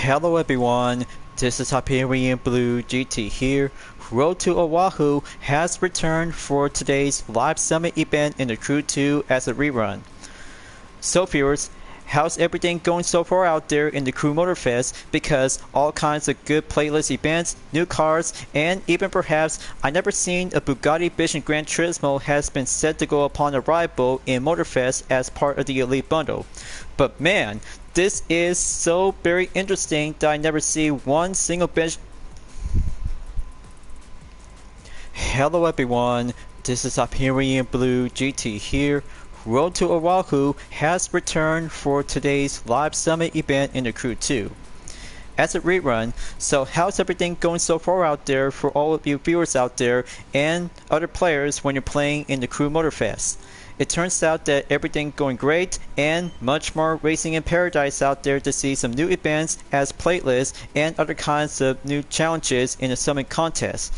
Hello everyone, this is Hyperion-Blue-GT here. Road to Oahu has returned for today's live summit event in the Crew 2 as a rerun. So viewers, how's everything going so far out there in the Crew Motorfest? Because all kinds of good playlist events, new cars, and even perhaps I never seen a Bugatti Vision Gran Turismo has been set to go upon arrival in Motorfest as part of the Elite Bundle. But man, this is so very interesting that I never see one single bench. Hello everyone, this is Hyperion-Blue-GT here. Road to Oahu has returned for today's live summit event in the Crew 2 as a rerun. So how's everything going so far out there for all of you viewers out there and other players when you're playing in the Crew Motorfest? It turns out that everything going great and much more racing in paradise out there to see some new events as playlists and other kinds of new challenges in the summit contest.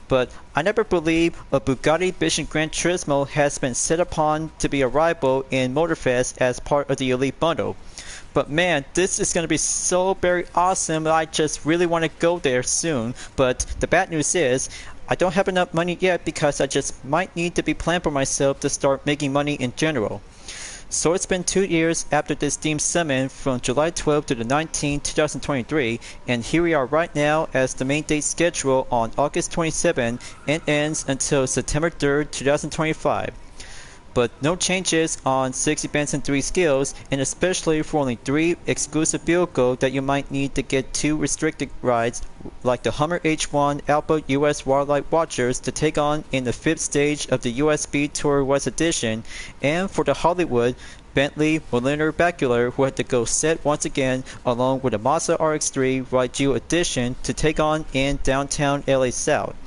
But I never believed a Bugatti Vision Gran Turismo has been set upon to be arrival in Motorfest as part of the Elite Bundle. But man, this is going to be so very awesome. I just really want to go there soon. But the bad news is, I don't have enough money yet because I just might need to be planned for myself to start making money in general. So it's been 2 years after this Steam Summit from July 12 to the 19th, 2023, and here we are right now as the main date schedule on August 27 and ends until September 3rd, 2025. But no changes on 6 events and 3 skills, and especially for only 3 exclusive vehicles that you might need to get 2 restricted rides like the Hummer H1 Alpha US Wildlife Watchers to take on in the 5th stage of the USB Tour West Edition, and for the Hollywood Bentley Mulliner Bacular who had to go set once again along with the Mazda RX-3 Ride Geo Edition to take on in downtown LA South.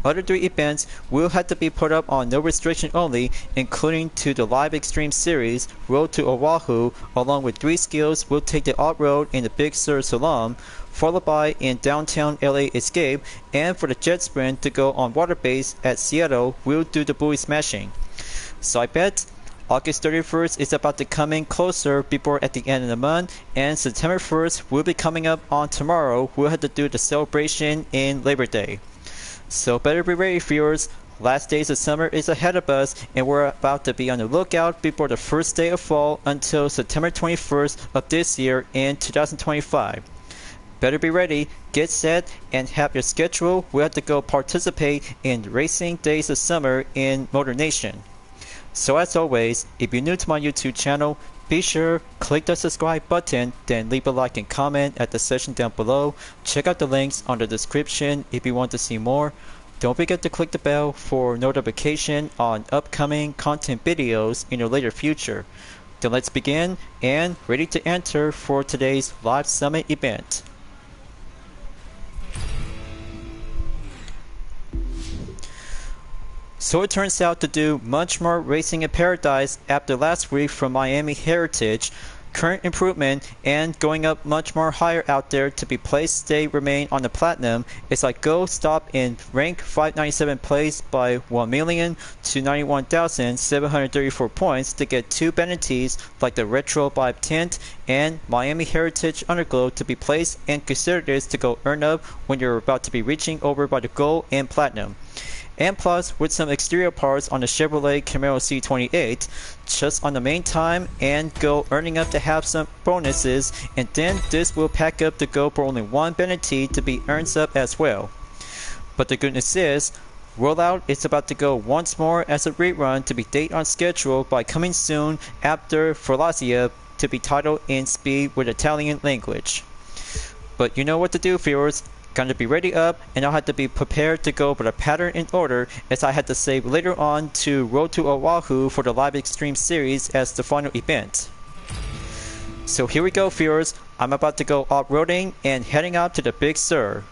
Other 3 events will have to be put up on no restriction only, including to the Live Extreme Series, Road to Oahu, along with 3 skills will take the off-road in the Big Sur Salam, followed by in downtown LA Escape, and for the Jet Sprint to go on water base at Seattle will do the buoy smashing. So I bet August 31st is about to come in closer before at the end of the month, and September 1st will be coming up on tomorrow. We'll have to do the celebration in Labor Day. So better be ready, viewers. Last days of summer is ahead of us, and we're about to be on the lookout before the first day of fall until September 21st of this year in 2025. Better be ready, get set, and have your schedule. We'll have to go participate in racing days of summer in Motor Nation. So as always, if you're new to my YouTube channel, be sure click the subscribe button, then leave a like and comment at the section down below. Check out the links on the description if you want to see more. Don't forget to click the bell for notification on upcoming content videos in the later future. Then let's begin and ready to enter for today's live summit event. So it turns out to do much more racing in paradise after last week from Miami Heritage. Current improvement and going up much more higher out there to be placed stay remain on the platinum is like go stop in rank 597 place by 1,000,000 to 91,734 points to get 2 vanities like the Retro Vibe Tint and Miami Heritage Underglow to be placed and consider this to go earn up when you're about to be reaching over by the gold and platinum. And plus with some exterior parts on the Chevrolet Camaro C28 just on the main time and go earning up to have some bonuses, and then this will pack up to go for only 1 vanity to be earned up as well. But the good news is rollout is about to go once more as a rerun to be date on schedule by coming soon after Forlazia to be titled in speed with Italian language. But you know what to do, viewers. Gonna be ready up, and I'll have to be prepared to go with a pattern in order as I had to save later on to Road to Oahu for the Live Extreme Series as the final event. So here we go, viewers. I'm about to go off-roading and heading out to the Big Sur.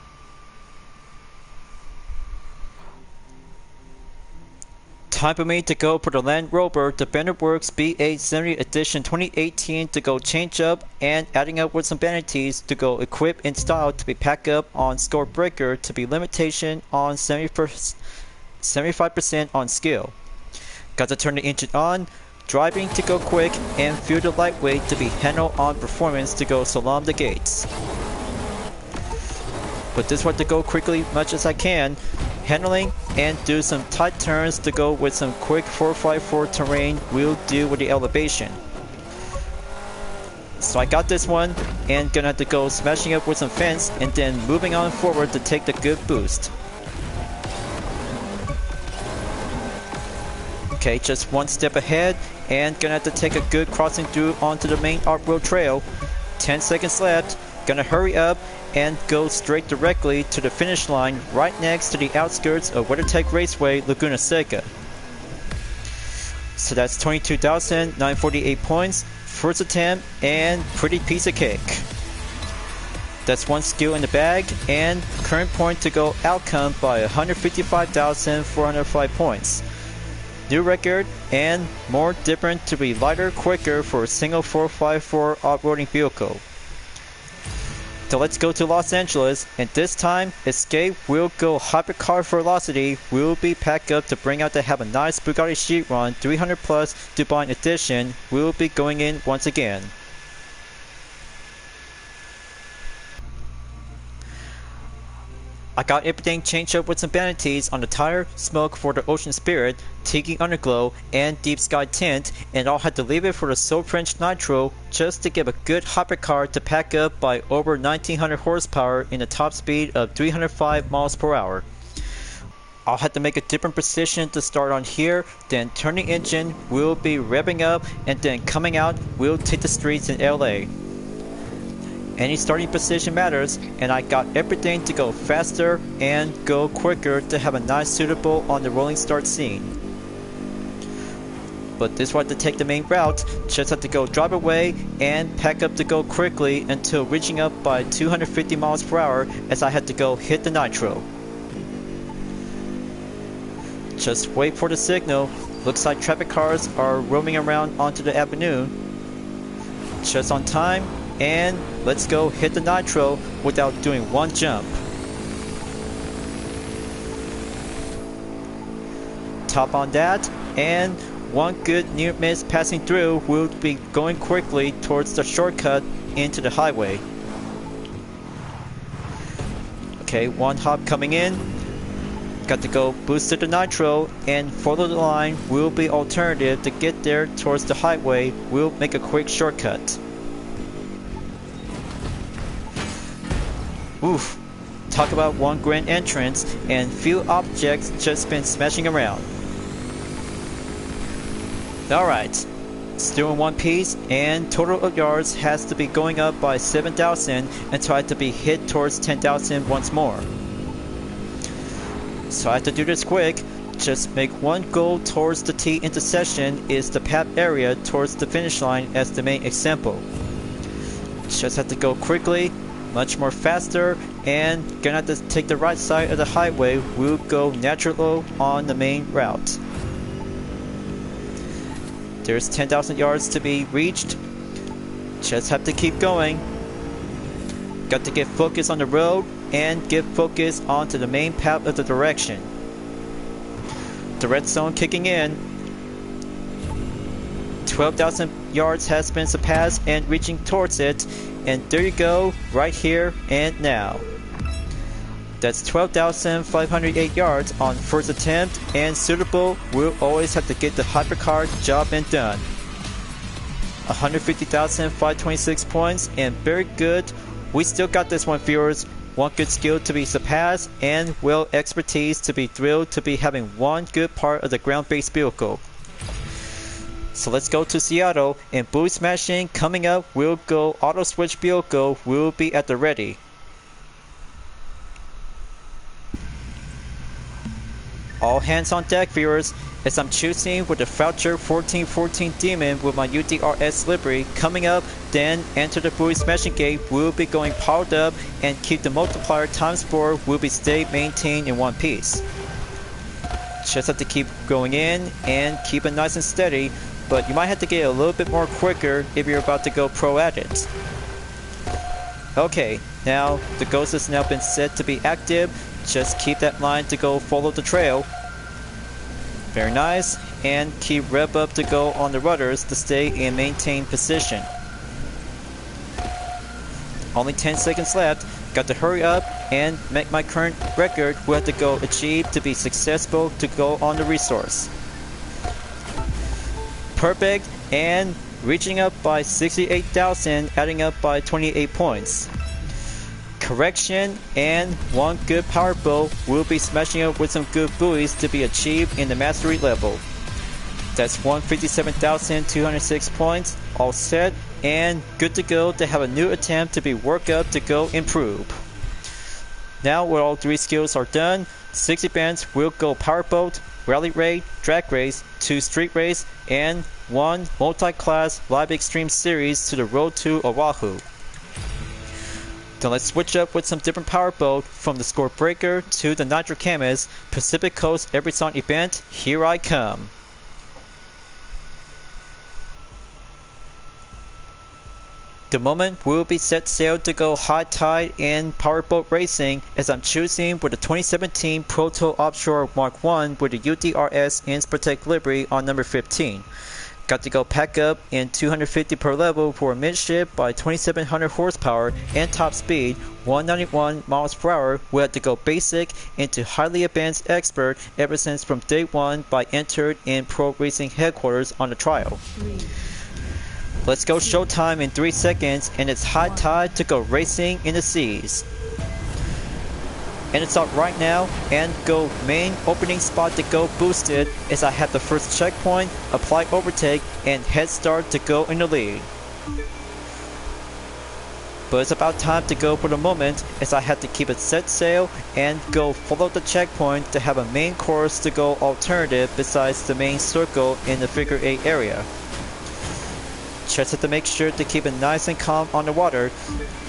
Time for me to go for the Land Rover, the Benderworks B870 Edition 2018 to go change up and adding up with some vanities to go equip in style to be packed up on Score Breaker to be limitation on 75% on skill. Got to turn the engine on, driving to go quick, and feel the lightweight to be handled on performance to go salam the gates. but this one to go quickly much as I can, handling and do some tight turns to go with some quick 454 terrain will do with the elevation. So I got this one and gonna have to go smashing up with some fence and then moving on forward to take the good boost. Okay, just one step ahead and gonna have to take a good crossing through onto the main art road trail. 10 seconds left, gonna hurry up and go straight directly to the finish line right next to the outskirts of WeatherTech Raceway, Laguna Seca. So that's 22,948 points, first attempt, and pretty piece of cake. That's one skill in the bag, and current point to go outcome by 155,405 points. New record, and more different to be lighter, quicker for a single 454 off-roading vehicle. So let's go to Los Angeles, and this time, Escape will go hypercar velocity will be packed up to bring out to have a nice Bugatti Chiron 300 plus Dubai edition will be going in once again. I got everything changed up with some vanities on the tire, smoke for the Ocean Spirit, Tiki Underglow, and Deep Sky Tint, and I'll have to leave it for the Soul French Nitro just to give a good hypercar to pack up by over 1900 horsepower in a top speed of 305 miles per hour. I'll have to make a different position to start on here, then turn the engine, we'll be revving up, and then coming out, we'll take the streets in LA. Any starting position matters, and I got everything to go faster and go quicker to have a nice suitable on the rolling start scene. But this one to take the main route, just have to go drive away and pack up to go quickly until reaching up by 250 miles per hour as I had to go hit the nitro. Just wait for the signal, looks like traffic cars are roaming around onto the avenue. Just on time. And let's go hit the nitro without doing one jump. Top on that, and one good near miss passing through will be going quickly towards the shortcut into the highway. Okay, one hop coming in. Got to go boost the nitro and follow the line will be alternative to get there towards the highway. We'll make a quick shortcut. Oof, talk about one grand entrance and few objects just been smashing around. Alright, still in one piece and total of yards has to be going up by 7,000 and try to be hit towards 10,000 once more. So I have to do this quick, just make one goal towards the T intersection is the PAP area towards the finish line as the main example. Just have to go quickly, much more faster, and gonna have to take the right side of the highway. We'll go natural on the main route. There's 10,000 yards to be reached. Just have to keep going. Got to get focused on the road and get focused onto the main path of the direction. The red zone kicking in. 12,000 yards has been surpassed and reaching towards it. And there you go, right here and now. That's 12,508 yards on first attempt, and suitable, we'll always have to get the hypercar job and done. 150,526 points, and very good. We still got this one, viewers. One good skill to be surpassed, and well expertise to be thrilled to be having one good part of the ground-based vehicle. So let's go to Seattle, and buoy smashing coming up. We'll go auto switch vehicle will be at the ready. All hands on deck, viewers, as I'm choosing with the Foucher 1414 Demon with my UDRS livery coming up, then enter the buoy smashing gate. We'll be going powered up and keep the multiplier times 4 will be stay maintained in one piece. Just have to keep going in and keep it nice and steady, but you might have to get a little bit more quicker if you're about to go pro at it. Okay, now the ghost has now been set to be active. Just keep that line to go follow the trail. Very nice, and keep rev up to go on the rudders to stay in maintained position. Only 10 seconds left. Got to hurry up and make my current record will have to go achieve to be successful to go on the resource. Perfect, and reaching up by 68,000, adding up by 28 points. Correction, and one good powerboat will be smashing up with some good buoys to be achieved in the mastery level. That's 157,206 points, all set, and good to go to have a new attempt to be worked up to go improve. Now with all 3 skills are done, 6 events will go powerboat, rally raid, drag race, 2 street race, and 1 multi-class live extreme series to the road to Oahu. Then let's switch up with some different powerboat from the Score Breaker to the Nitro Chemist Pacific Coast Every Song event. Here I come. The moment will be set sail to go high tide in powerboat racing as I'm choosing with the 2017 Proto Offshore Mark 1 with the UDRS Inns Protect livery on number 15. Got to go pack up in 250 per level for a midship by 2700 horsepower and top speed 191 miles per hour. We had to go basic into highly advanced expert ever since from day 1 by entered in Pro Racing headquarters on the trial. Let's go showtime in 3 seconds, and it's high tide to go racing in the seas. And it's up right now, and go main opening spot to go boosted as I have the first checkpoint, apply overtake, and head start to go in the lead. But it's about time to go for the moment as I had to keep it set sail and go follow the checkpoint to have a main course to go alternative besides the main circle in the figure 8 area. Just have to make sure to keep it nice and calm on the water.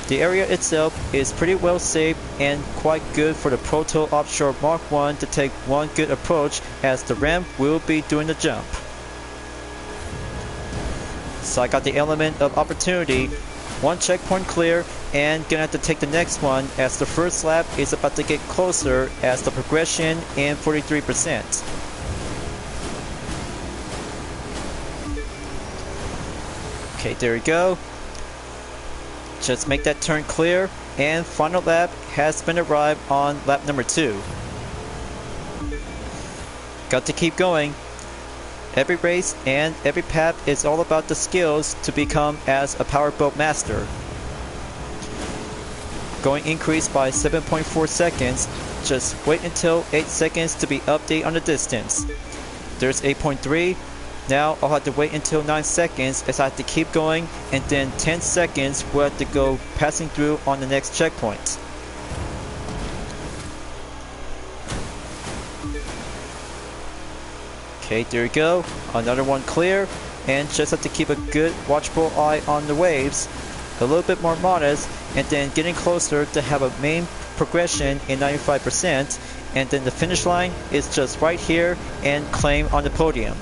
The area itself is pretty well safe and quite good for the Proto Offshore Mark 1 to take one good approach as the ramp will be doing the jump. So I got the element of opportunity, 1 checkpoint clear, and gonna have to take the next one as the first lap is about to get closer as the progression in 43%. Okay, there we go. Just make that turn clear, and final lap has been arrived on lap number 2. Got to keep going. Every race and every path is all about the skills to become as a powerboat master. Going increased by 7.4 seconds, just wait until 8 seconds to be updated on the distance. There's 8.3. Now I'll have to wait until 9 seconds as I have to keep going, and then 10 seconds we'll have to go passing through on the next checkpoint. Okay, there we go. Another one clear, and just have to keep a good watchful eye on the waves. A little bit more modest, and then getting closer to have a main progression in 95%, and then the finish line is just right here and claim on the podium.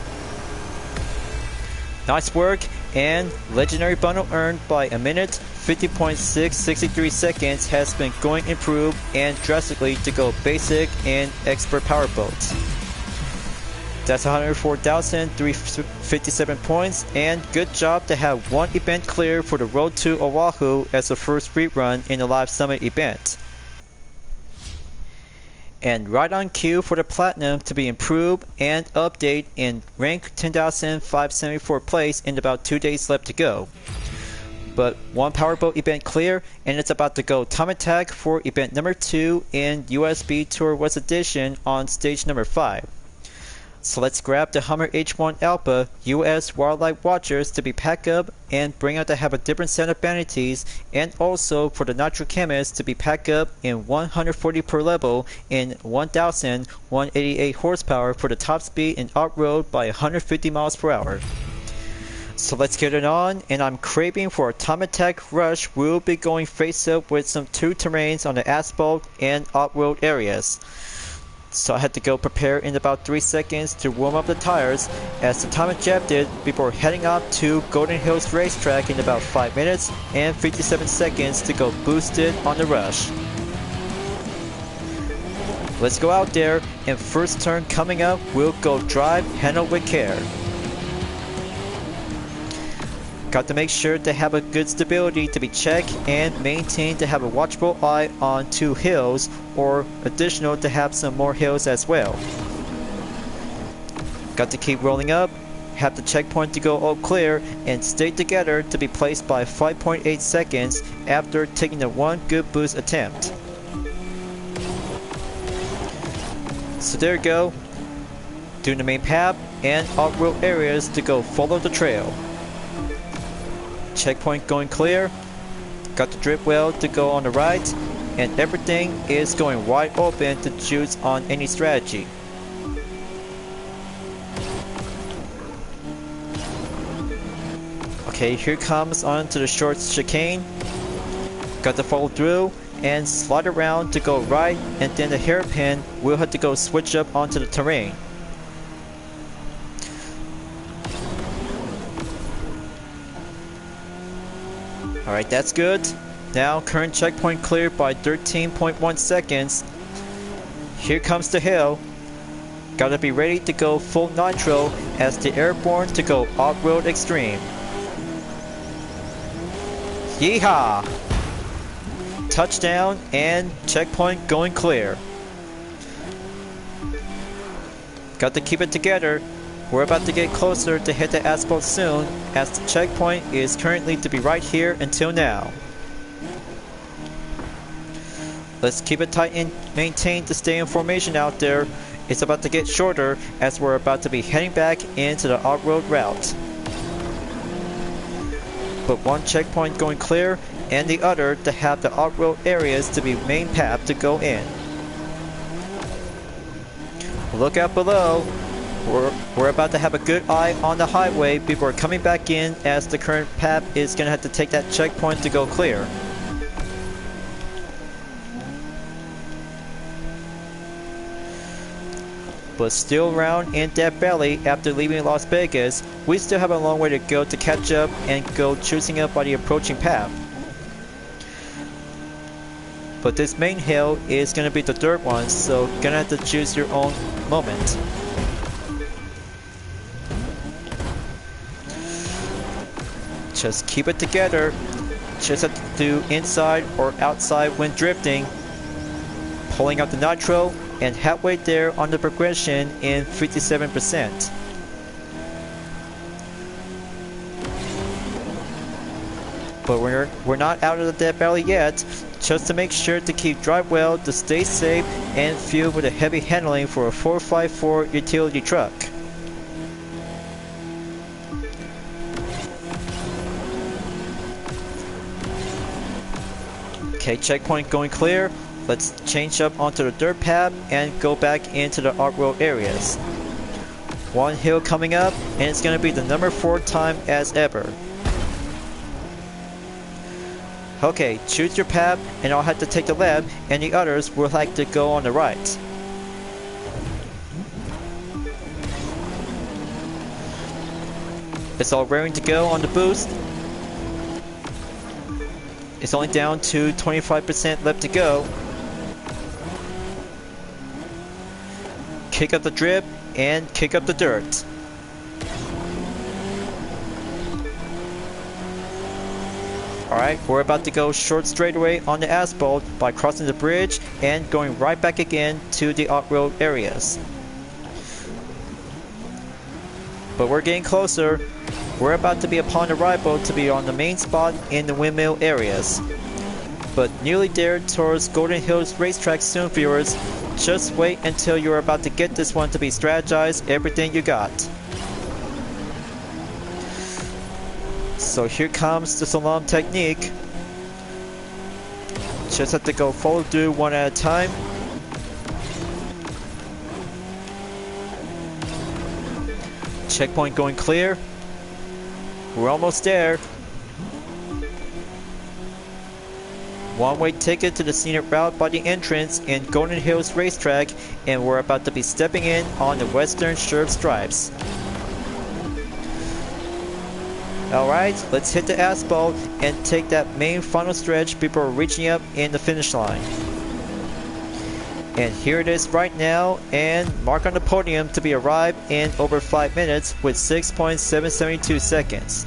Nice work, and legendary bundle earned by a minute 50.663 seconds has been going improved and drastically to go basic and expert powerboats. That's 104,357 points, and good job to have 1 event clear for the road to Oahu as the first rerun in the live summit event. And right on cue for the platinum to be improved and update in rank 10,574 place in about 2 days left to go. But 1 powerboat event clear, and it's about to go time attack for event number 2 in USB Tour West Edition on stage number 5. So let's grab the Hummer H1 Alpha US Wildlife Watchers to be packed up and bring out to have a different set of vanities, and also for the Nitro Chemist to be packed up in 140 per level in 1,188 horsepower for the top speed and off-road by 150 miles per hour. So let's get it on, and I'm craving for a time attack rush. We'll be going face up with some 2 terrains on the asphalt and off-road areas. So I had to go prepare in about 3 seconds to warm up the tires as the time adjusted before heading up to Golden Hills Racetrack in about 5 minutes and 57 seconds to go boosted on the rush. Let's go out there, and first turn coming up, we'll go drive, handle with care. Got to make sure to have a good stability to be checked and maintain to have a watchful eye on 2 hills, or additional to have some more hills as well. Got to keep rolling up, have the checkpoint to go all clear, and stay together to be placed by 5.8 seconds after taking the 1 good boost attempt. So there you go, doing the main path and off-road areas to go follow the trail. Checkpoint going clear, got the drip well to go on the right, and everything is going wide open to choose on any strategy. Okay, here comes onto the short chicane, got to follow through and slide around to go right, and then the hairpin will have to go switch up onto the terrain. Alright, that's good. Now current checkpoint cleared by 13.1 seconds. Here comes the hill. Gotta be ready to go full nitro as the airborne to go off-road extreme. Yeehaw! Touchdown and checkpoint going clear. Got to keep it together. We're about to get closer to hit the asphalt soon, as the checkpoint is currently to be right here until now. Let's keep it tight and maintain to stay in formation out there. It's about to get shorter as we're about to be heading back into the off-road route. But 1 checkpoint going clear and the other to have the off-road areas to be main path to go in. Look out below. We're about to have a good eye on the highway before coming back in, as the current path is going to have to take that checkpoint to go clear. But still around in Death Valley after leaving Las Vegas, we still have a long way to go to catch up and go choosing up by the approaching path. But this main hill is going to be the dirt one, so gonna have to choose your own moment. Just keep it together. Just have to do inside or outside when drifting. Pulling out the nitro and halfway there on the progression in 57%. But we're not out of the Death Valley yet. Just to make sure to keep drive well to stay safe and fuel with a heavy handling for a 4x4 utility truck. Okay, checkpoint going clear. Let's change up onto the dirt path and go back into the off-road areas. 1 hill coming up, and it's going to be the number 4 time as ever. Okay, choose your path, and I'll have to take the left, and the others will like to go on the right. It's all raring to go on the boost. It's only down to 25% left to go. Kick up the drip and kick up the dirt. Alright, we're about to go short straightaway on the asphalt by crossing the bridge and going right back again to the off-road areas. But we're getting closer. We're about to be upon arrival to be on the main spot in the windmill areas. But nearly there towards Golden Hills Racetrack soon, viewers. Just wait until you're about to get this one to be strategized everything you got. So here comes the slalom technique. Just have to go follow through one at a time. Checkpoint going clear. We're almost there. One-way ticket to the scenic route by the entrance in Golden Hills Racetrack, and we're about to be stepping in on the Western Sherb stripes. Alright, let's hit the asphalt and take that main final stretch before reaching up in the finish line. And here it is right now, and mark on the podium to be arrived in over 5 minutes with 6.772 seconds.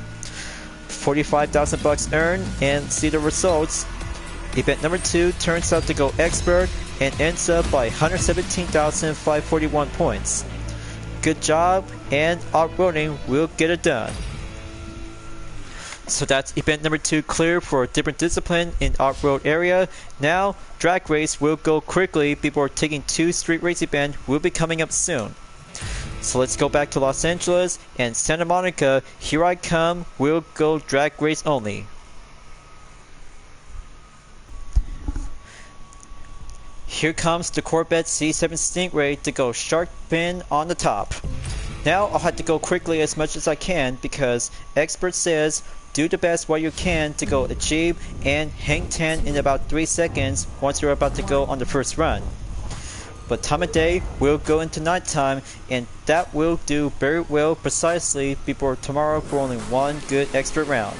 45,000 bucks earned, and see the results. Event number 2 turns out to go expert and ends up by 117,541 points. Good job, and off-roading will get it done. So that's event number 2 clear for a different discipline in off-road area. Now, drag race will go quickly before taking 2 street race event will be coming up soon. So let's go back to Los Angeles and Santa Monica. Here I come, we'll go drag race only. Here comes the Corvette C7 Stingray to go shark fin on the top. Now I'll have to go quickly as much as I can because expert says do the best while you can to go achieve and hang 10 in about 3 seconds once you're about to go on the first run. But time of day will go into nighttime, and that will do very well precisely before tomorrow for only one good expert round.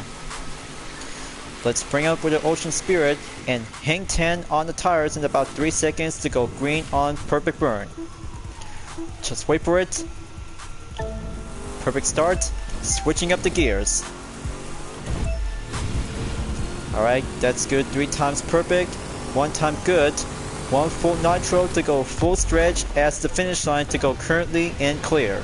Let's bring up with the Ocean Spirit and hang 10 on the tires in about 3 seconds to go green on perfect burn. Just wait for it. Perfect start. Switching up the gears. Alright, that's good. 3 times perfect. 1 time good. 1 full nitro to go full stretch as the finish line to go currently in clear.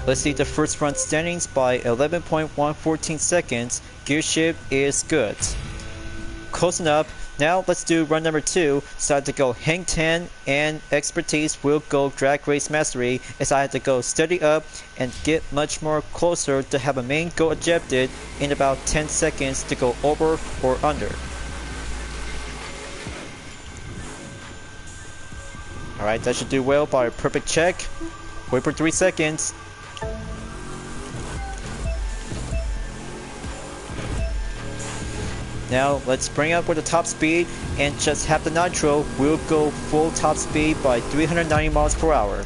Let's see the first run standings by 11.114 seconds. Gear shift is good. Close enough. Now let's do run number 2. So I had to go hang 10 and expertise will go drag race mastery as I had to go steady up and get much more closer to have a main goal ejected in about 10 seconds to go over or under. Alright, that should do well by a perfect check. Wait for 3 seconds. Now let's bring up with the top speed and just have the nitro. We'll go full top speed by 390 miles per hour.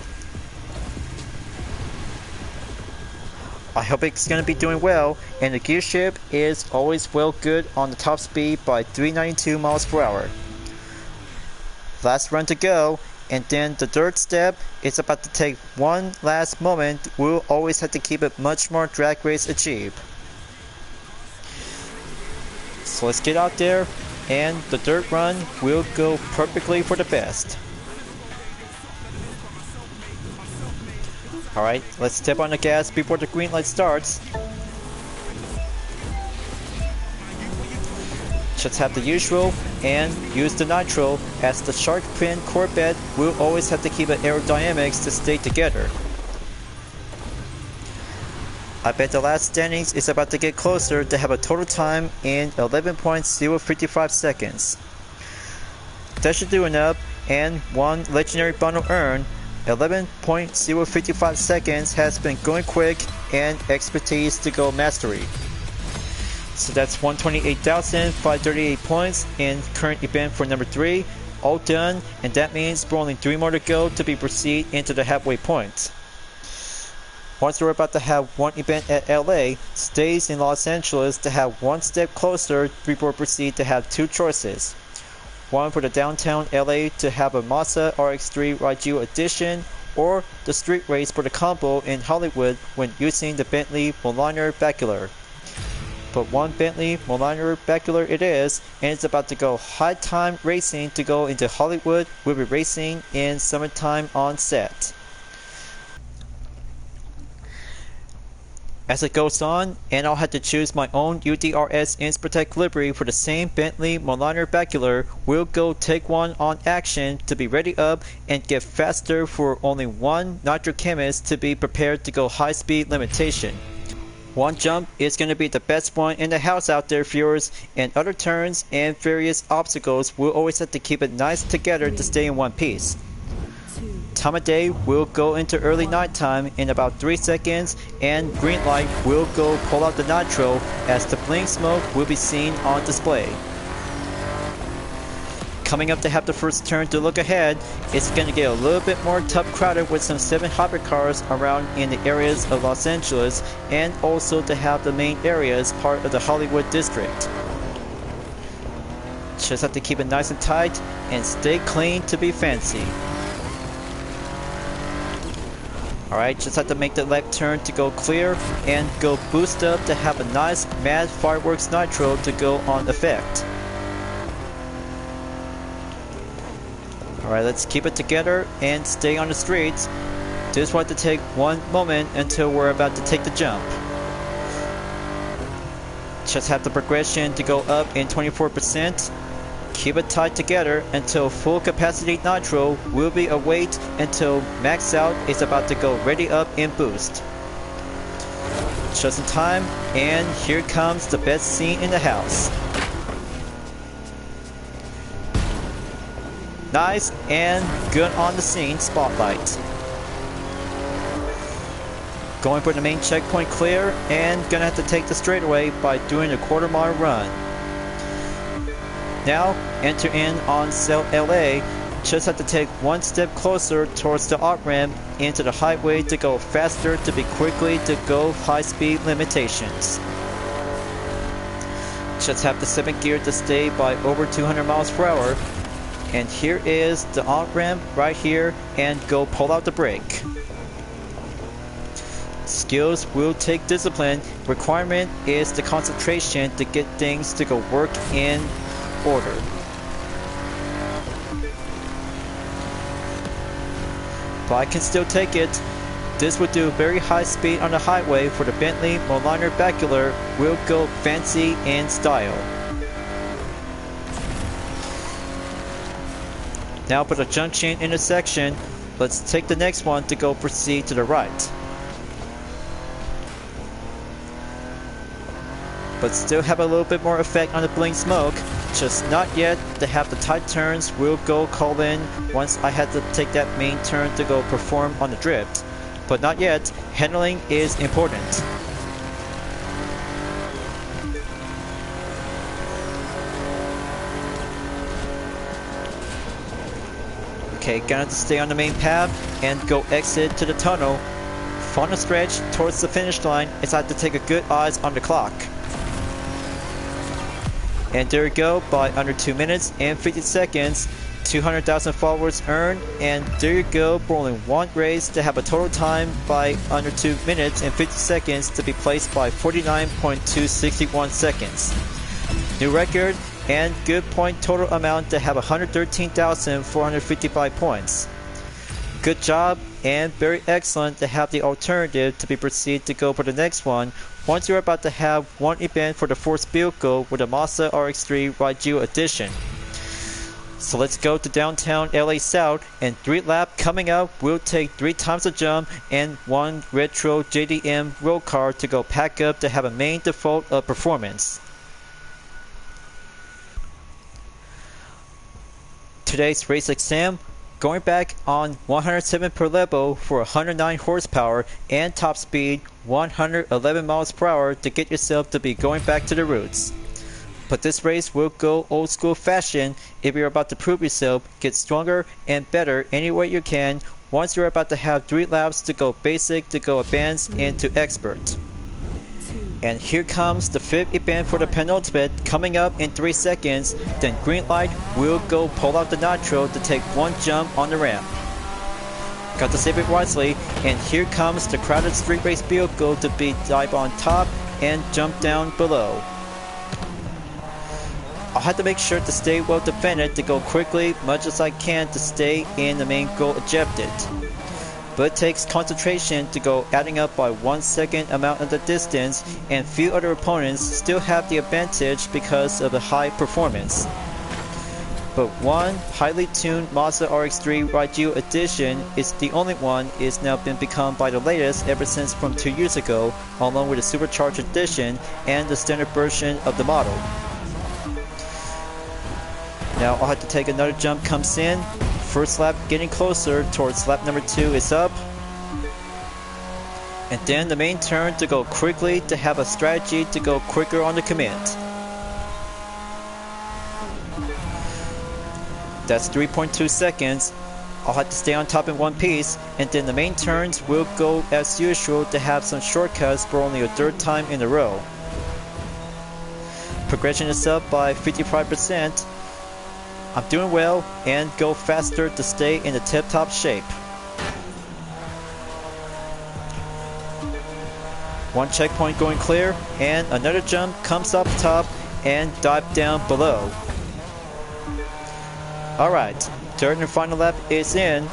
I hope it's going to be doing well, and the gear shift is always well good on the top speed by 392 miles per hour. Last run to go, and then the third step is about to take one last moment. We'll always have to keep it much more drag race achieved. So let's get out there, and the dirt run will go perfectly for the best. Alright, let's step on the gas before the green light starts. Just have the usual and use the nitro as the shark fin Corvette will always have to keep it aerodynamics to stay together. I bet the last standings is about to get closer to have a total time in 11.055 seconds. That should do enough, and one legendary bundle earned. 11.055 seconds has been going quick, and expertise to go mastery. So that's 128,538 points in current event for number 3. All done, and that means we're only 3 more to go to be proceed into the halfway point. Once we're about to have one event at LA, stays in Los Angeles to have one step closer before proceed to have 2 choices. One for the downtown LA to have a Mazda RX-3 Raiju edition, or the street race for the combo in Hollywood when using the Bentley Muliner Bacular. But one Bentley Muliner Bacular it is, and it's about to go high time racing to go into Hollywood. We'll be racing in summertime on set. As it goes on, and I'll have to choose my own UDRS Inspirtech livery for the same Bentley Muliner Bacular, we'll go take one on action to be ready up and get faster for only one nitro chemist to be prepared to go high speed limitation. One jump is going to be the best one in the house out there, viewers, and other turns and various obstacles we'll always have to keep it nice together to stay in one piece. Time of day will go into early nighttime in about 3 seconds, and green light will go pull out the nitro as the blink smoke will be seen on display. Coming up to have the first turn to look ahead, it's going to get a little bit more tough crowded with some 7 hybrid cars around in the areas of Los Angeles, and also to have the main areas part of the Hollywood district. Just have to keep it nice and tight and stay clean to be fancy. Alright, just have to make the left turn to go clear and go boost up to have a nice Mad Fireworks Nitro to go on effect. Alright, let's keep it together and stay on the streets. Just want to take one moment until we're about to take the jump. Just have the progression to go up in 24%. Keep it tight together until full capacity nitro will be await until max out is about to go ready up in boost. Just in time, and here comes the best scene in the house. Nice and good on the scene spotlight. Going for the main checkpoint clear and gonna have to take the straightaway by doing a quarter-mile run. Now, enter in on Cell LA, just have to take one step closer towards the off-ramp into the highway to go faster to be quickly to go high-speed limitations. Just have the 7th gear to stay by over 200 miles per hour. And here is the on-ramp right here and go pull out the brake. Skills will take discipline. Requirement is the concentration to get things to go work in order. But I can still take it. This will do very high speed on the highway for the Bentley Moliner Bacular will go fancy in style. Now for the junction intersection, let's take the next one to go proceed to the right. But still have a little bit more effect on the blink smoke, just not yet to have the tight turns will go call in once I had to take that main turn to go perform on the drift. But not yet, handling is important. Okay, gonna have to stay on the main path and go exit to the tunnel. On the stretch towards the finish line, it's had to take a good eyes on the clock. And there we go, by under 2 minutes and 50 seconds, 200,000 followers earned, and there you go for only one race to have a total time by under 2 minutes and 50 seconds to be placed by 49.261 seconds. New record and good point total amount to have 113,455 points. Good job and very excellent to have the alternative to be proceed to go for the next one once you're about to have one event for the fourth vehicle with the Mazda RX-3 Raiju Edition. So let's go to downtown LA South, and 3 lap coming up will take 3 times the jump and 1 retro JDM road car to go pack up to have a main default of performance. Today's race exam, going back on 107 per level for 109 horsepower and top speed 111 miles per hour to get yourself to be going back to the roots. But this race will go old school fashion if you're about to prove yourself, get stronger and better any way you can once you're about to have 3 laps to go basic to go advanced into expert. And here comes the 5th event for the penultimate coming up in 3 seconds, then green light will go pull out the nitro to take 1 jump on the ramp. Got to save it wisely, and here comes the crowded street race vehicle to be dive on top and jump down below. I'll have to make sure to stay well defended to go quickly much as I can to stay in the main goal objective. But it takes concentration to go adding up by 1 second amount of the distance, and few other opponents still have the advantage because of the high performance. But one highly tuned Mazda RX-3 Raiju Edition is the only one is now been become by the latest ever since from 2 years ago, along with the Supercharged Edition and the standard version of the model. Now I'll have to take another jump comes in. First lap getting closer towards lap number 2 is up. And then the main turn to go quickly to have a strategy to go quicker on the commit. That's 3.2 seconds. I'll have to stay on top in one piece, and then the main turns will go as usual to have some shortcuts for only a 3rd time in a row. Progression is up by 55%. I'm doing well and go faster to stay in the tip-top shape. One checkpoint going clear, and another jump comes up top and dive down below. Alright, third and final lap is in.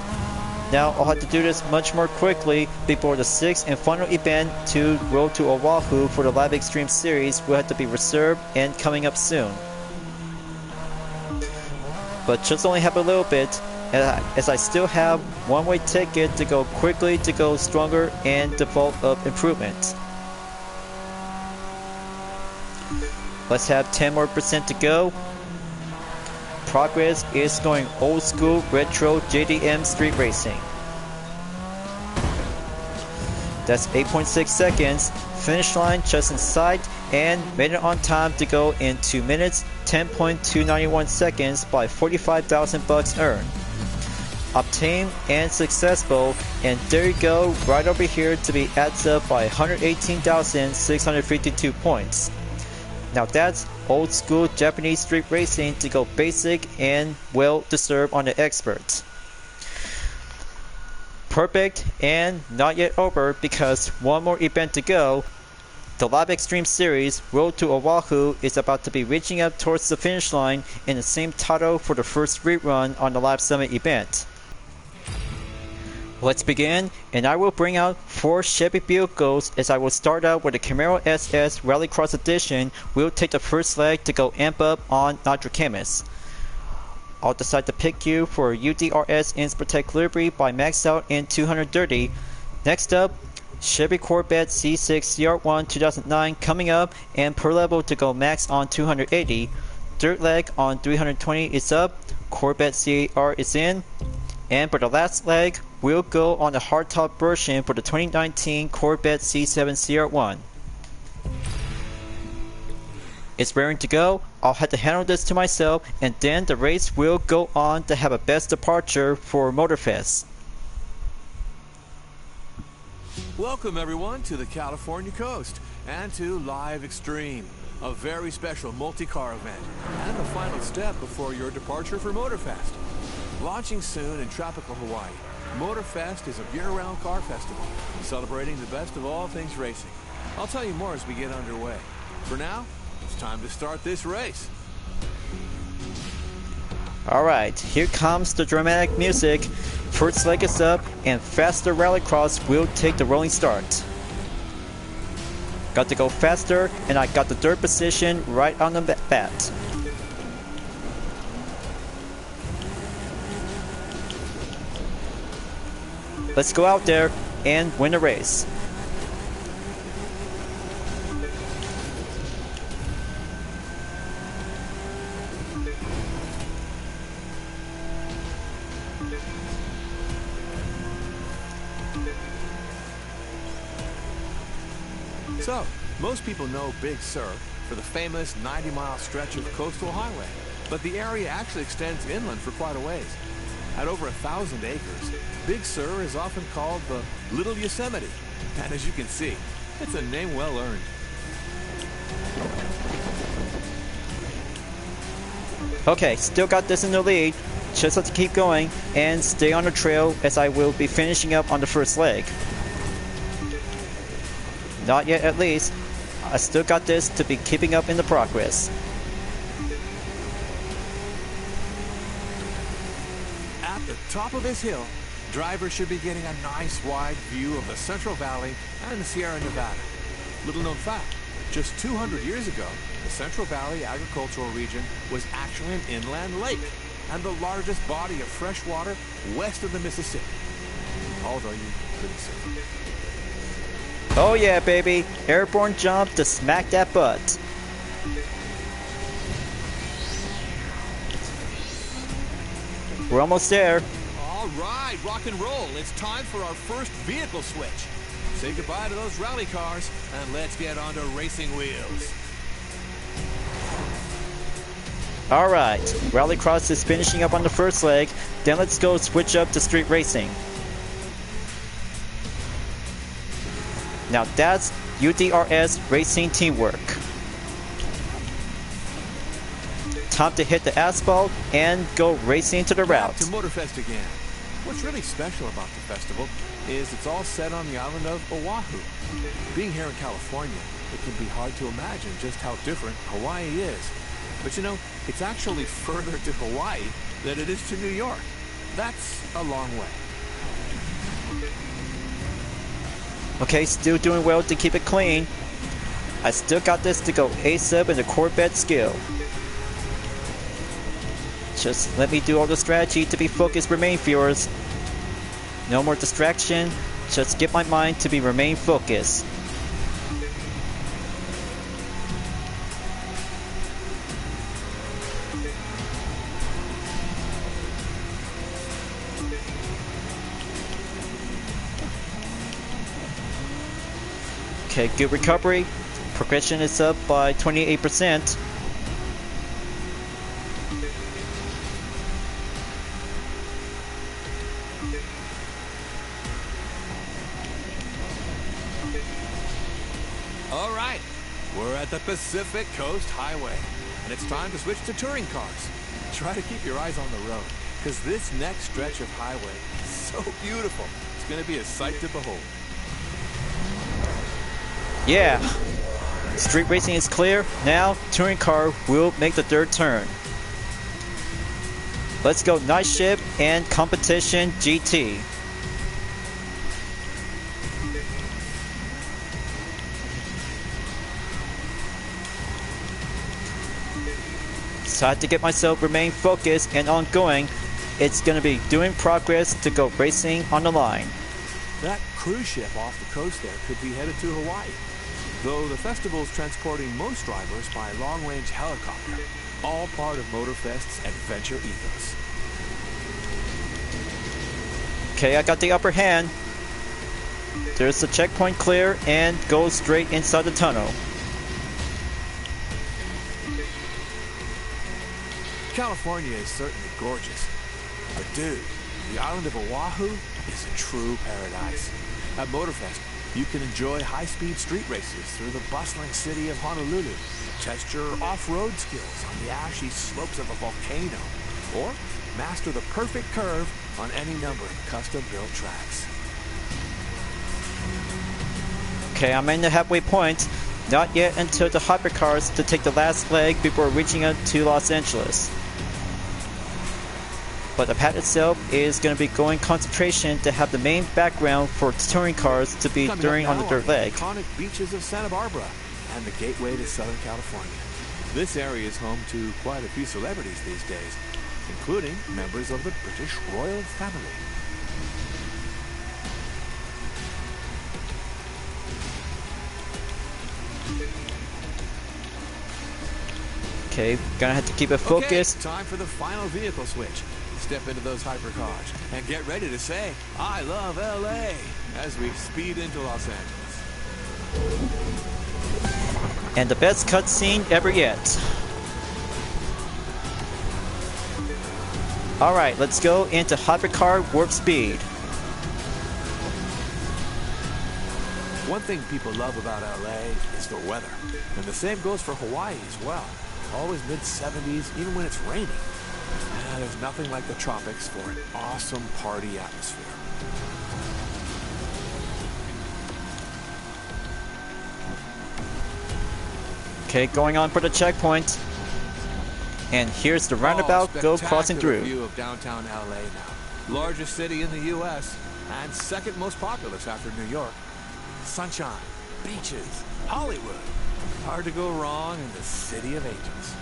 Now I'll have to do this much more quickly before the 6th and final event to Road to Oahu for the Live Extreme Series will have to be reserved and coming up soon. But just only have a little bit, as I still have one-way ticket to go quickly to go stronger and default of improvement. Let's have 10% more to go. Progress is going old school retro JDM street racing. That's 8.6 seconds. Finish line just in sight and made it on time to go in 2 minutes, 10.291 seconds by 45,000 bucks earned. Obtained and successful, and there you go, right over here to be adds up by 118,652 points. Now that's old school Japanese street racing to go basic and well deserved on the experts. Perfect and not yet over because one more event to go. The Live Extreme Series Road to Oahu is about to be reaching up towards the finish line in the same title for the first rerun on the Live Summit event. Let's begin, and I will bring out 4 Chevy vehicles as I will start out with the Camaro SS Rallycross Edition. We'll take the first leg to go amp up on Nitro Chemist. I'll decide to pick you for UDRS Inspirtech livery by Max Out in 230. Next up, Chevy Corvette C6 CR1 2009 coming up and per level to go max on 280. Third leg on 320 is up, Corvette CR is in. And for the last leg, we'll go on the hardtop version for the 2019 Corvette C7 CR1. It's raring to go. I'll have to handle this to myself, and then the race will go on to have a best departure for Motorfest. Welcome everyone to the California coast and to Live Extreme, a very special multi-car event and the final step before your departure for Motorfest. Launching soon in tropical Hawaii, Motorfest is a year-round car festival celebrating the best of all things racing. I'll tell you more as we get underway. For now, it's time to start this race. Alright, here comes the dramatic music. First leg is up, and Faster Rallycross will take the rolling start. Got to go faster, and I got the third position right on the bat. Let's go out there and win the race. So, most people know Big Sur for the famous 90-mile stretch of coastal highway, but the area actually extends inland for quite a ways. At over 1,000 acres, Big Sur is often called the Little Yosemite, and as you can see, it's a name well earned. Okay, still got this in the lead. Just have to keep going and stay on the trail as I will be finishing up on the first leg. Not yet at least. I still got this to be keeping up in the progress. At the top of this hill, drivers should be getting a nice wide view of the Central Valley and the Sierra Nevada. Little known fact, just 200 years ago, the Central Valley agricultural region was actually an inland lake and the largest body of fresh water west of the Mississippi. Although you couldn't see it. Oh yeah, baby. Airborne jump to smack that butt. We're almost there. All right, rock and roll. It's time for our first vehicle switch. Say goodbye to those rally cars and let's get onto racing wheels. Alright, Rallycross is finishing up on the first leg. Then let's go switch up to street racing. Now that's UDRS racing teamwork. Time to hit the asphalt and go racing to the route. To Motorfest again. What's really special about the festival is it's all set on the island of Oahu. Being here in California, it can be hard to imagine just how different Hawaii is. But you know, it's actually further to Hawaii than it is to New York. That's a long way. Okay, still doing well to keep it clean. I still got this to go A-sub in the Corvette skill. Just let me do all the strategy to be focused, remain viewers. No more distraction, just get my mind to be remain focused. Okay, good recovery. Progression is up by 28%. All right, we're at the Pacific Coast Highway, and it's time to switch to touring cars. Try to keep your eyes on the road, because this next stretch of highway is so beautiful. It's going to be a sight to behold. Yeah, street racing is clear. Now, touring car will make the third turn. Let's go night shift and competition GT. Time to get myself remain focused and ongoing. It's gonna be doing progress to go racing on the line. That cruise ship off the coast there could be headed to Hawaii, though the festival's transporting most drivers by long-range helicopter, all part of Motorfest's adventure ethos. Okay, I got the upper hand. There's the checkpoint clear and go straight inside the tunnel. California is certainly gorgeous, but dude, the island of Oahu is a true paradise. At Motorfest, you can enjoy high-speed street races through the bustling city of Honolulu, test your off-road skills on the ashy slopes of a volcano, or master the perfect curve on any number of custom-built tracks. Okay, I'm in the halfway point. Not yet until the hypercars to take the last leg before reaching out to Los Angeles. But the pad itself is going to be going concentration to have the main background for touring cars to be during on the third leg. The iconic beaches of Santa Barbara and the gateway to Southern California. This area is home to quite a few celebrities these days, including members of the British royal family. Okay, gonna have to keep it focused. Okay, time for the final vehicle switch. Step into those hypercars and get ready to say, I love LA, as we speed into Los Angeles. And the best cutscene ever yet. Alright, let's go into hypercar warp speed. One thing people love about LA is the weather. And the same goes for Hawaii as well. Always mid-70s, even when it's raining. There's nothing like the tropics for an awesome party atmosphere. Okay, going on for the checkpoint. And here's the roundabout, go crossing through. View of downtown LA now. Largest city in the US and second most populous after New York. Sunshine, beaches, Hollywood. Hard to go wrong in the city of angels.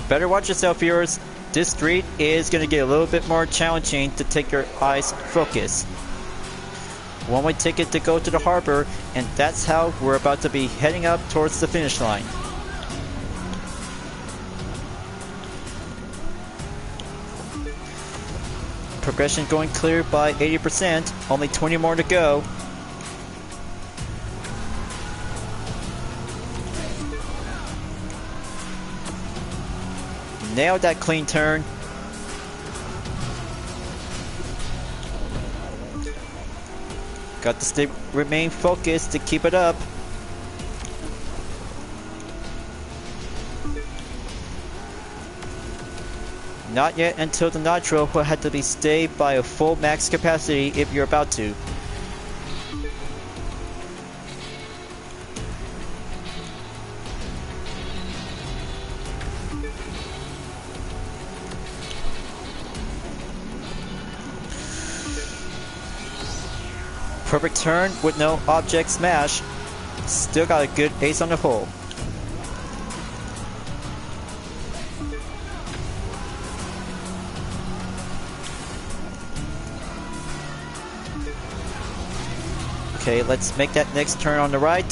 Better watch yourself, viewers. This street is going to get a little bit more challenging to take your eyes focused. One-way ticket to go to the harbor, and that's how we're about to be heading up towards the finish line. Progression going clear by 80%, only 20 more to go. Nailed that clean turn. Got to remain focused to keep it up. Not yet until the nitro will have to be stayed by a full max capacity if you're about to. Perfect turn with no object smash. Still got a good ace on the hole. Okay, let's make that next turn on the right.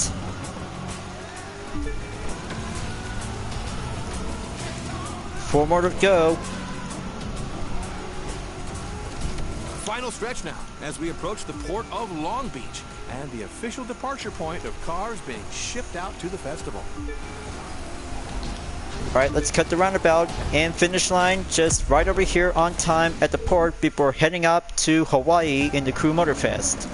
Four more to go. Final stretch now as we approach the port of Long Beach and the official departure point of cars being shipped out to the festival. Alright, let's cut the roundabout and finish line just right over here on time at the port before heading up to Hawaii in the Crew Motorfest.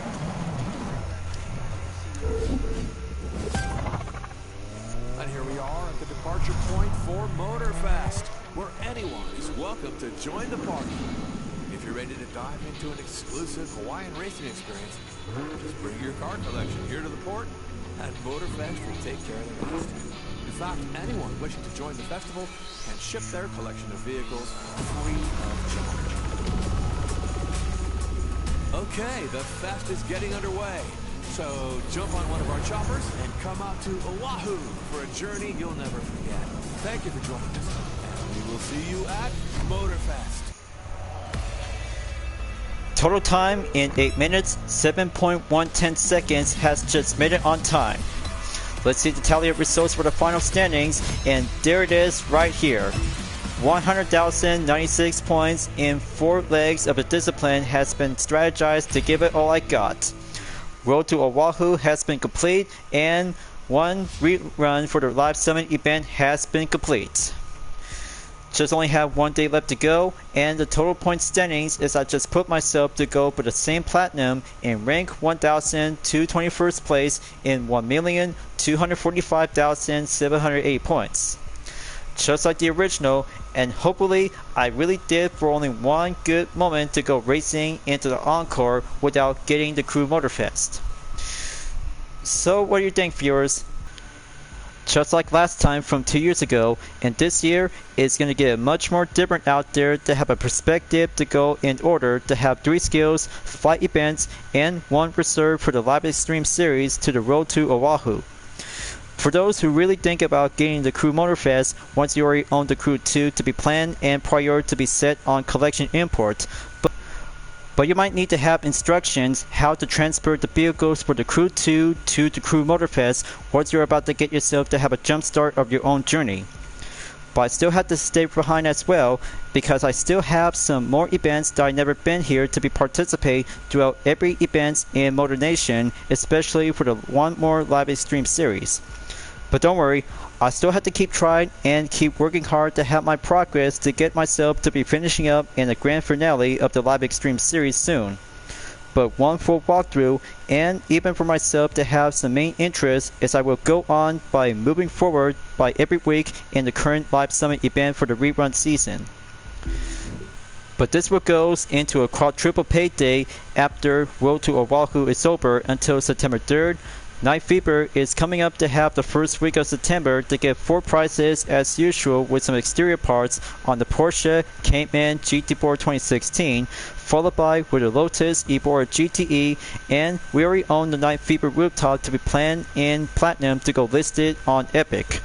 And here we are at the departure point for Motorfest, where anyone is welcome to join the party. If you're ready to dive into an exclusive Hawaiian racing experience, just bring your car collection here to the port, and Motorfest will take care of the rest. In fact, anyone wishing to join the festival can ship their collection of vehicles free of charge. Okay, the fest is getting underway. So jump on one of our choppers and come out to Oahu for a journey you'll never forget. Thank you for joining us, and we will see you at Motorfest. Total time in 8 minutes, 7.110 seconds has just made it on time. Let's see the tally of results for the final standings, and there it is right here. 100,096 points in 4 legs of the discipline has been strategized to give it all I got. Road to Oahu has been complete, and one rerun for the Live Summit event has been complete. Just only have 1 day left to go, and the total point standings is I just put myself to go for the same platinum and rank 1,000 to 21st place in 1,245,708 points. Just like the original, and hopefully I really did for only one good moment to go racing into the encore without getting the Crew Motorfest. So what do you think, viewers? Just like last time from 2 years ago, and this year it's going to get much more different out there to have a perspective to go in order to have 3 skills, 5 events, and 1 reserved for the Live Extreme series to the road to Oahu. For those who really think about getting the Crew Motorfest once you already own the Crew 2 to be planned and prior to be set on collection import, but you might need to have instructions how to transfer the vehicles for the Crew 2 to the Crew Motorfest once you're about to get yourself to have a jump start of your own journey. But I still have to stay behind as well because I still have some more events that I've never been here to be participate throughout every event in Motor Nation, especially for the One More Live Extreme series. But don't worry, I still have to keep trying and keep working hard to have my progress to get myself to be finishing up in the grand finale of the Live Extreme series soon. But one full walkthrough, and even for myself to have some main interest, is I will go on by moving forward by every week in the current Live Summit event for the rerun season. But this will goes into a quadruple payday after Road to Oahu is over until September 3rd. Night Fever is coming up to have the first week of September to get 4 prizes as usual with some exterior parts on the Porsche Cayman GT4 2016, followed by with the Lotus Evora GTE, and we already own the Night Fever rooftop to be planned in Platinum to go listed on Epic.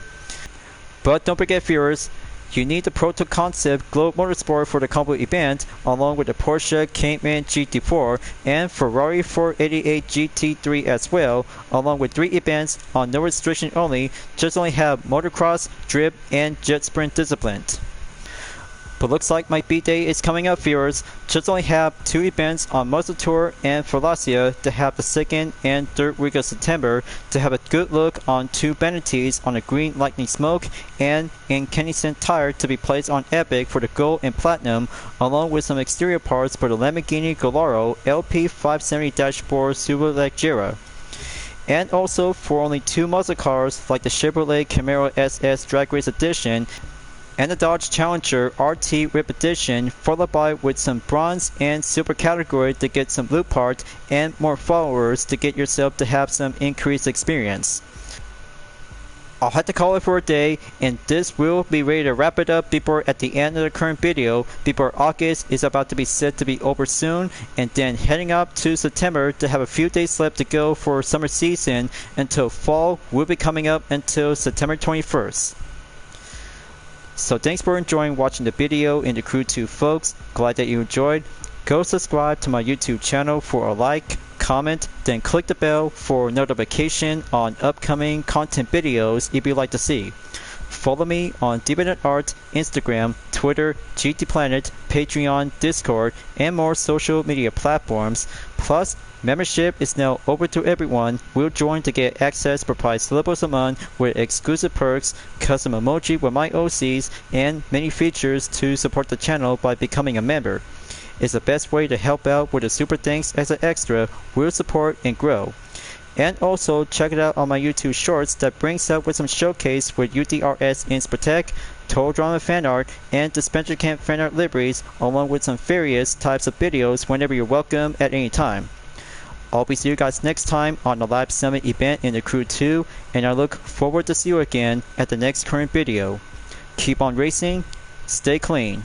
But don't forget, viewers, you need the Proto Concept Globe Motorsport for the combo event, along with the Porsche Cayman GT4 and Ferrari 488 GT3 as well, along with 3 events on no restriction only, just only have motocross, drip, and jet sprint disciplines. But looks like my B-Day is coming up, viewers. Just only have 2 events on Muscle Tour and Falacia to have the 2nd and 3rd week of September to have a good look on 2 vanities on the Green Lightning Smoke and incandescent tire to be placed on Epic for the Gold and Platinum, along with some exterior parts for the Lamborghini Gallardo LP570-4 Superleggera. And also for only 2 muscle cars like the Chevrolet Camaro SS Drag Race Edition and the Dodge Challenger RT Rip Edition, followed by with some bronze and silver category to get some loot parts and more followers to get yourself to have some increased experience. I'll have to call it for a day, and this will be ready to wrap it up before at the end of the current video, before August is about to be set to be over soon, and then heading up to September to have a few days left to go for summer season until fall will be coming up until September 21st. So thanks for enjoying watching the video in the Crew 2 folks, glad that you enjoyed. Go subscribe to my YouTube channel for a like, comment, then click the bell for notification on upcoming content videos if you'd like to see. Follow me on DeviantArt, Instagram, Twitter, GT Planet, Patreon, Discord, and more social media platforms. Plus, membership is now open to everyone. We'll join to get access for price levels a month with exclusive perks, custom emoji with my OCs, and many features to support the channel by becoming a member. It's the best way to help out with a super thanks as an extra will support and grow. And also check it out on my YouTube shorts that brings up with some showcase with UDRS Inspirtech, Total Drama fan art, and Dispenser Camp fan art liveries, along with some various types of videos whenever you're welcome at any time. I'll be seeing you guys next time on the Live Summit event in the Crew 2, and I look forward to see you again at the next current video. Keep on racing, stay clean.